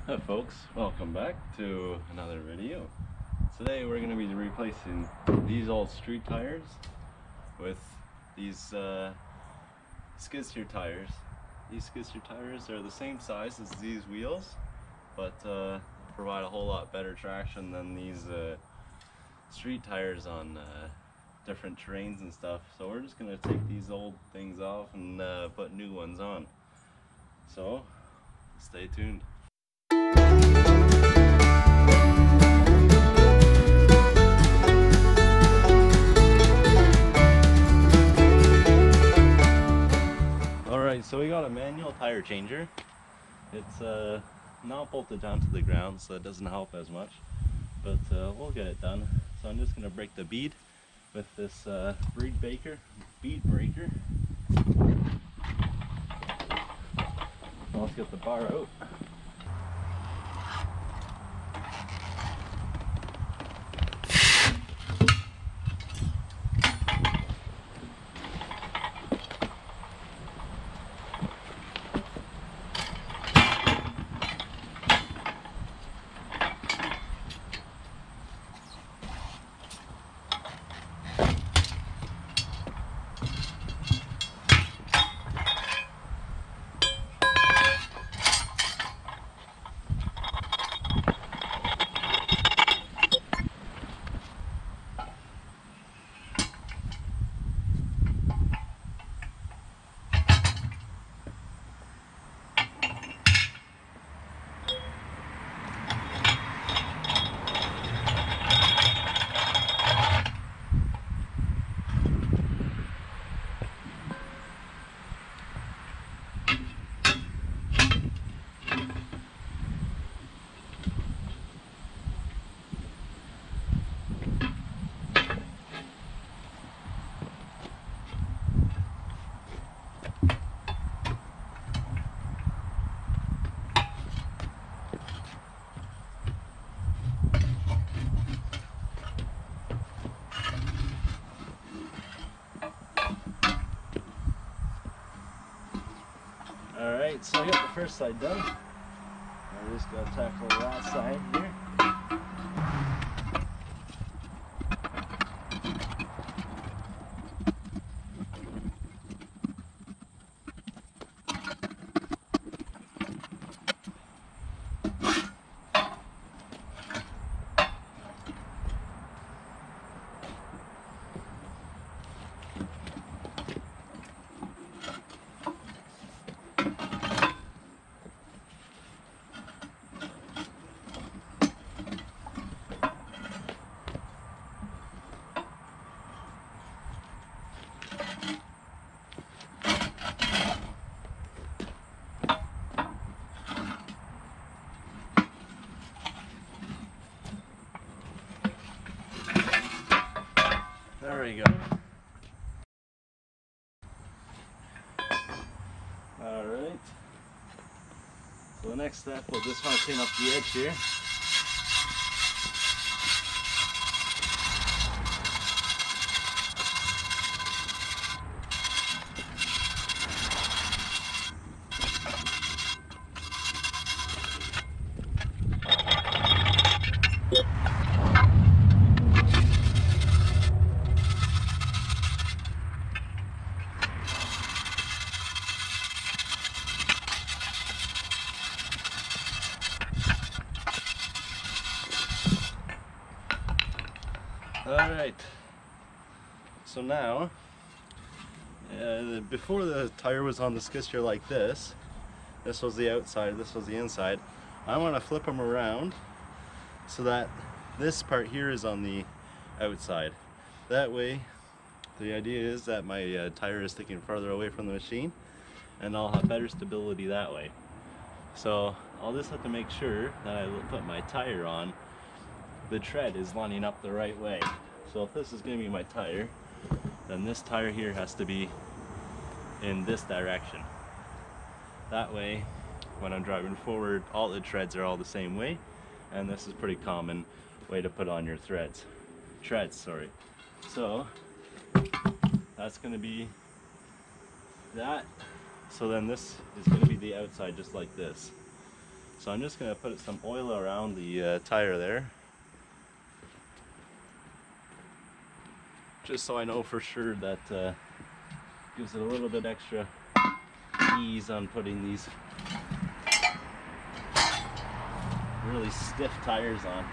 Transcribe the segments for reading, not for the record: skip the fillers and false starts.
Hi folks, welcome back to another video. Today we're going to be replacing these old street tires with these skid steer tires. These skid steer tires are the same size as these wheels, but provide a whole lot better traction than these street tires on different terrains and stuff. So we're just going to take these old things off and put new ones on. So stay tuned. Alright, so we got a manual tire changer. It's not bolted down to the ground, so it doesn't help as much, but we'll get it done. So I'm just going to break the bead with this bead breaker. So let's get the bar out. Alright, so I got the first side done. I just gotta tackle the last side here. There we go. Alright. So the next step, we'll just want to clean up the edge here. Alright, so now, before the tire was on the skid steer like this was the outside, this was the inside. I want to flip them around so that this part here is on the outside. That way, the idea is that my tire is sticking farther away from the machine and I'll have better stability that way. So I'll just have to make sure that I put my tire on, the tread is lining up the right way. So if this is going to be my tire, then this tire here has to be in this direction. That way, when I'm driving forward, all the treads are all the same way, and this is a pretty common way to put on your treads. So that's going to be that. So then this is going to be the outside, just like this. So I'm just going to put some oil around the tire there, just so I know for sure that gives it a little bit extra ease on putting these really stiff tires on.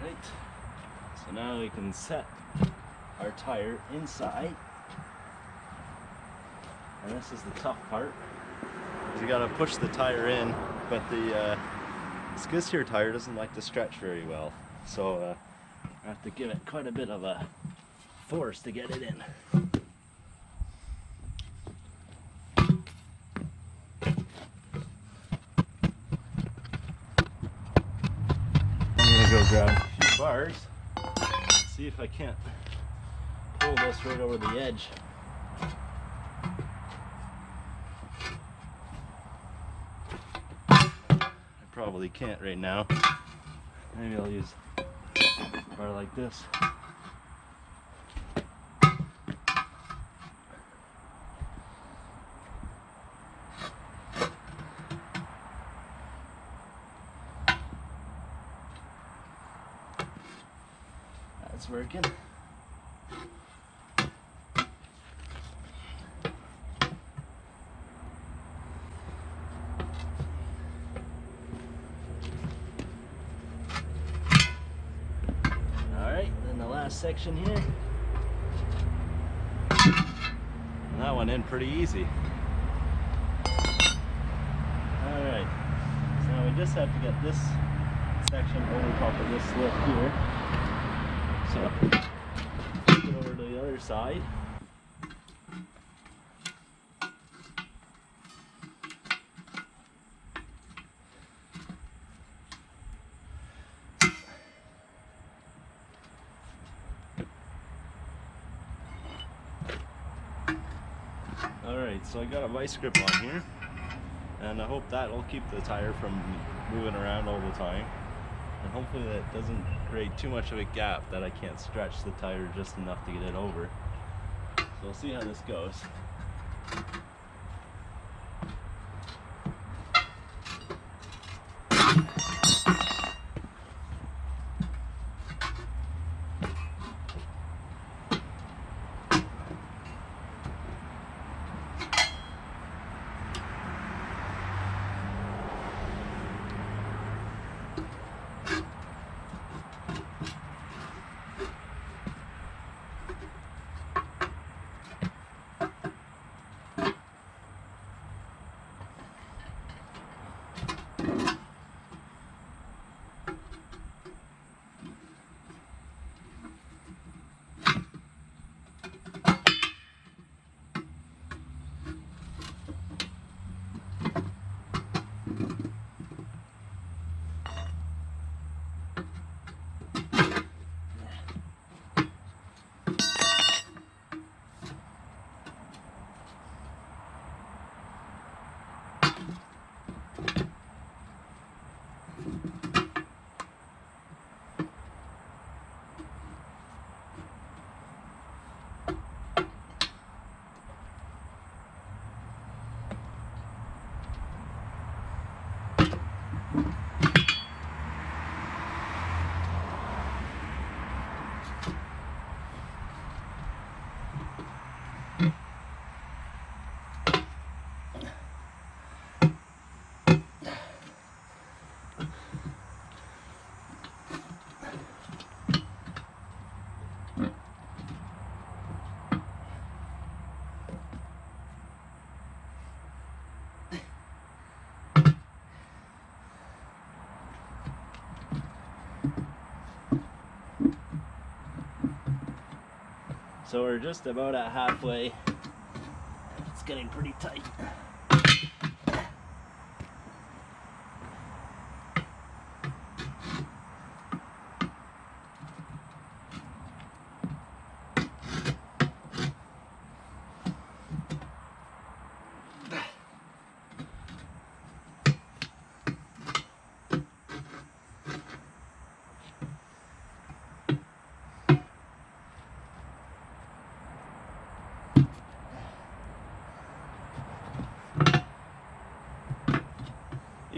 Alright, so now we can set our tire inside, and this is the tough part. You gotta push the tire in, but the skid steer tire doesn't like to stretch very well, so I have to give it quite a bit of a force to get it in. I'm gonna go grab a few bars, see if I can't pull this right over the edge. I probably can't right now. Maybe I'll use a bar like this. That's working. Section here, and that went in pretty easy. Alright, so now we just have to get this section over top of this lip here, so flip it over to the other side. Alright, so I got a vice grip on here, and I hope that'll keep the tire from moving around all the time, and hopefully that doesn't create too much of a gap that I can't stretch the tire just enough to get it over. So we'll see how this goes. So we're just about at halfway. It's getting pretty tight.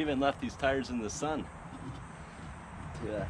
even left these tires in the sun. Yeah.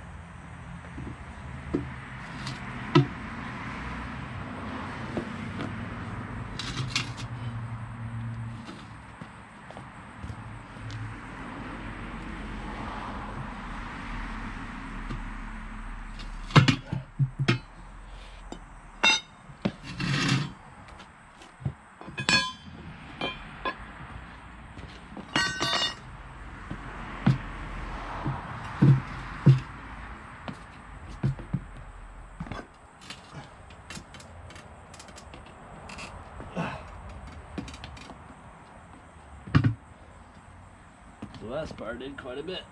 The last bar did quite a bit.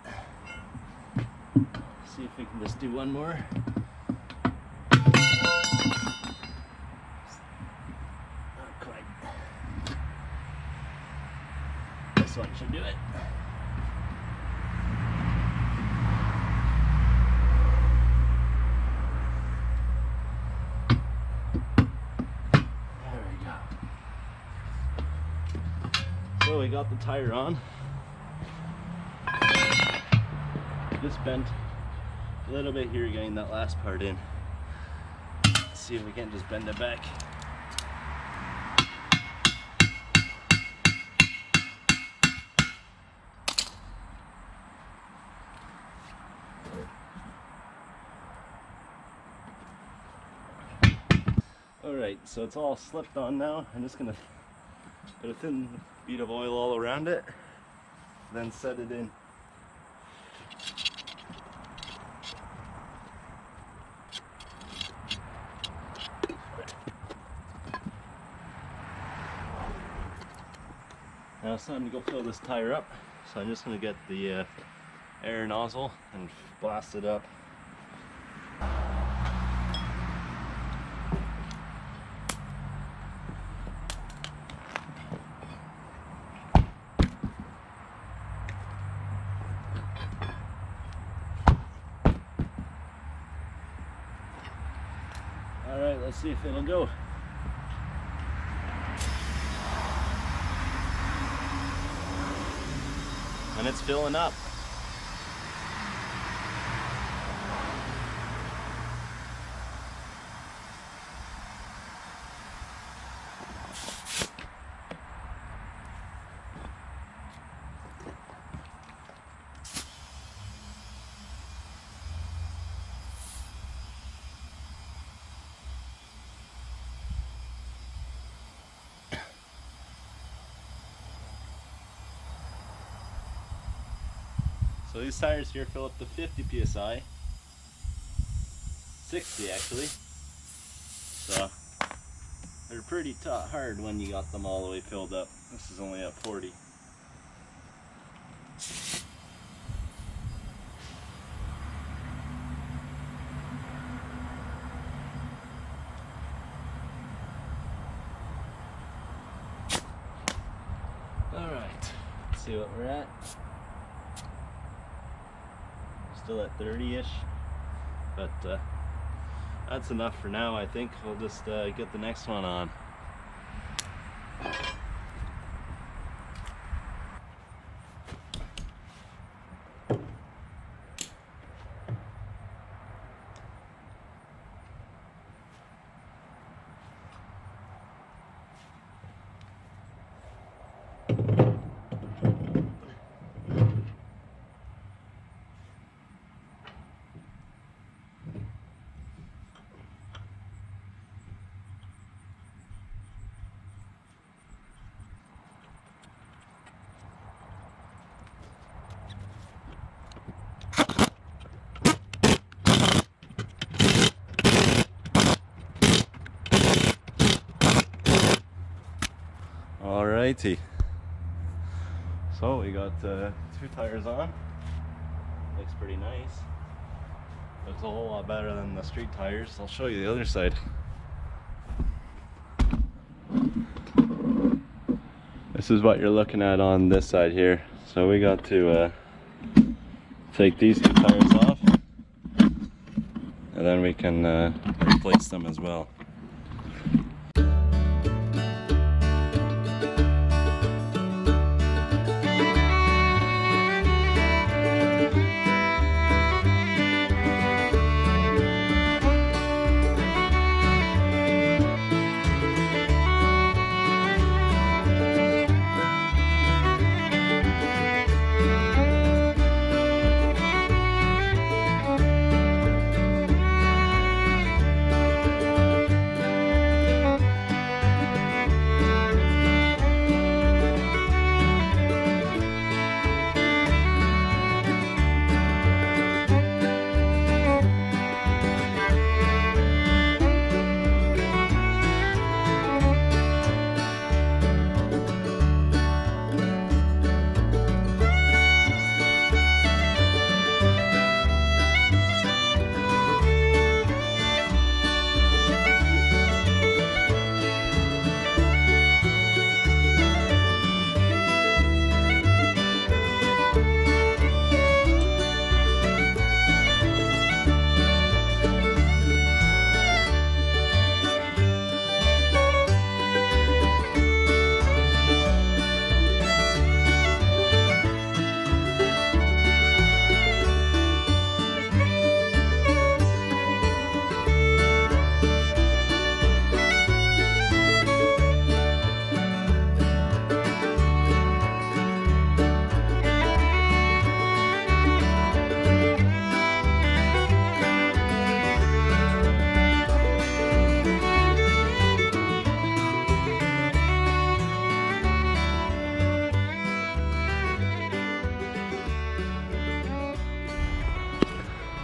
See if we can just do one more. Not quite. This one should do it. There we go. So we got the tire on. Just bent a little bit here, getting that last part in. Let's see if we can't just bend it back. Alright, so it's all slipped on now. I'm just gonna put a thin bead of oil all around it, then set it in. Now it's time to go fill this tire up, so I'm just going to get the air nozzle and blast it up. Alright, let's see if it'll go. And it's filling up. So these tires here fill up to 50 psi, 60 actually, so they're pretty hard when you got them all the way filled up. This is only at 40. Alright, let's see what we're at. Still at 30-ish, but that's enough for now. I think we'll just get the next one on. Alrighty, so we got 2 tires on. Looks pretty nice. Looks a whole lot better than the street tires. I'll show you the other side. This is what you're looking at on this side here. So we got to take these 2 tires off, and then we can replace them as well.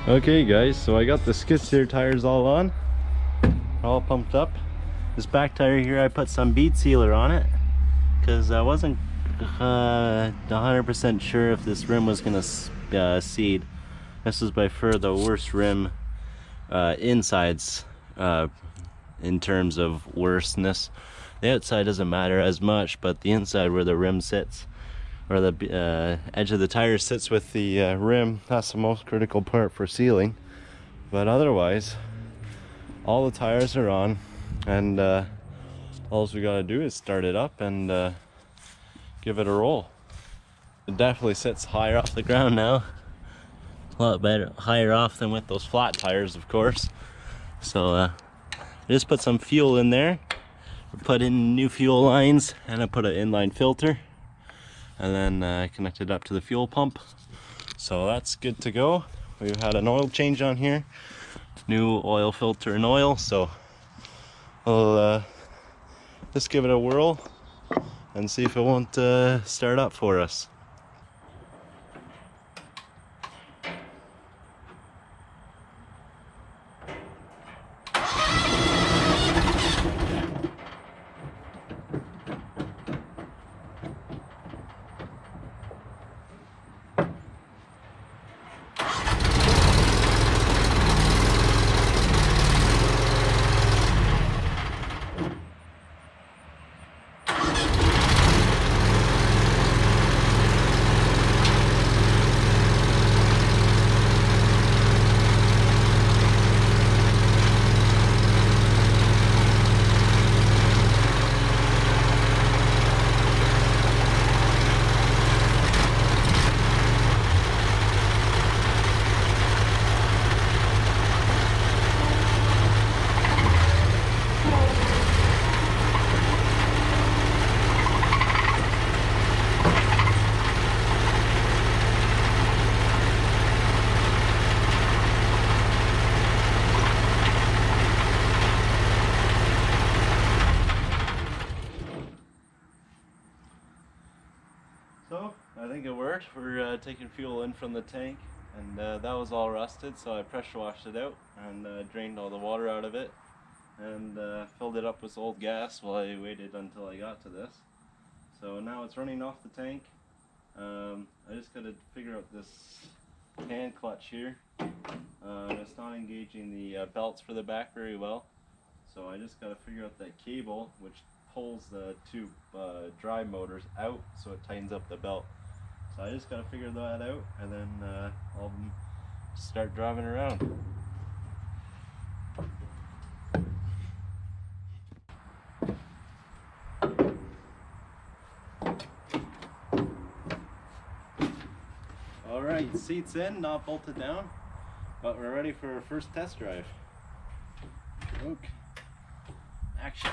Okay guys, so I got the skid steer tires all on, all pumped up. This back tire here, I put some bead sealer on it because I wasn't 100% sure if this rim was gonna seed. This is by far the worst rim insides in terms of worstness. The outside doesn't matter as much, but the inside where the rim sits, or the edge of the tire sits with the rim, that's the most critical part for sealing. But otherwise, all the tires are on, and all we gotta do is start it up and give it a roll. It definitely sits higher off the ground now. A lot better, higher off than with those flat tires, of course. So I just put some fuel in there, put in new fuel lines, and I put an inline filter, and then I connected up to the fuel pump. So that's good to go. We've had an oil change on here, new oil filter and oil, so we'll just give it a whirl and see if it won't start up for us. So I think it worked. We're taking fuel in from the tank, and that was all rusted, so I pressure washed it out and drained all the water out of it, and filled it up with old gas while I waited until I got to this. So now it's running off the tank. I just got to figure out this hand clutch here. It's not engaging the belts for the back very well, so I just got to figure out that cable which pulls the two drive motors out so it tightens up the belt. So I just got to figure that out, and then I'll start driving around. Alright, seats in, not bolted down, but we're ready for our first test drive. Okay. Action.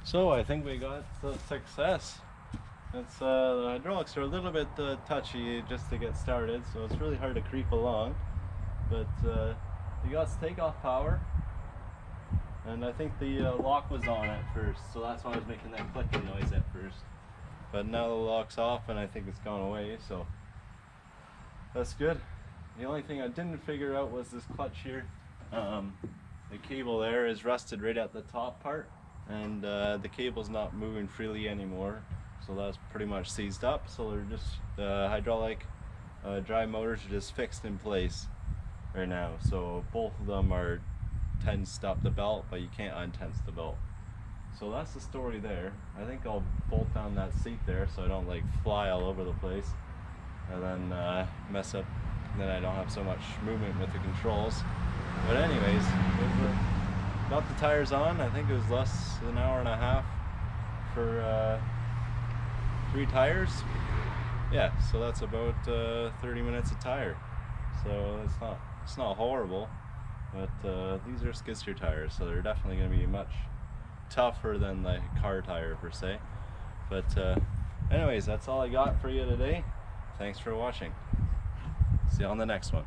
So I think we got the success. It's the hydraulics are a little bit touchy just to get started, so it's really hard to creep along. But you got takeoff power, and I think the lock was on at first, so that's why I was making that clicking noise at first. But now the lock's off, and I think it's gone away, so that's good. The only thing I didn't figure out was this clutch here. The cable there is rusted right at the top part, and the cable's not moving freely anymore, so that's pretty much seized up. So they're just hydraulic drive motors are just fixed in place right now. So both of them are tensed up the belt, but you can't untense the belt. So that's the story there. I think I'll bolt down that seat there so I don't like fly all over the place, and then mess up. Then I don't have so much movement with the controls. But anyways, got the tires on. I think it was less than an hour and a half for 3 tires. Yeah, so that's about 30 minutes a tire. So it's not horrible, but these are skid steer tires, so they're definitely going to be much tougher than the car tire per se. But anyways, that's all I got for you today. Thanks for watching. See you on the next one.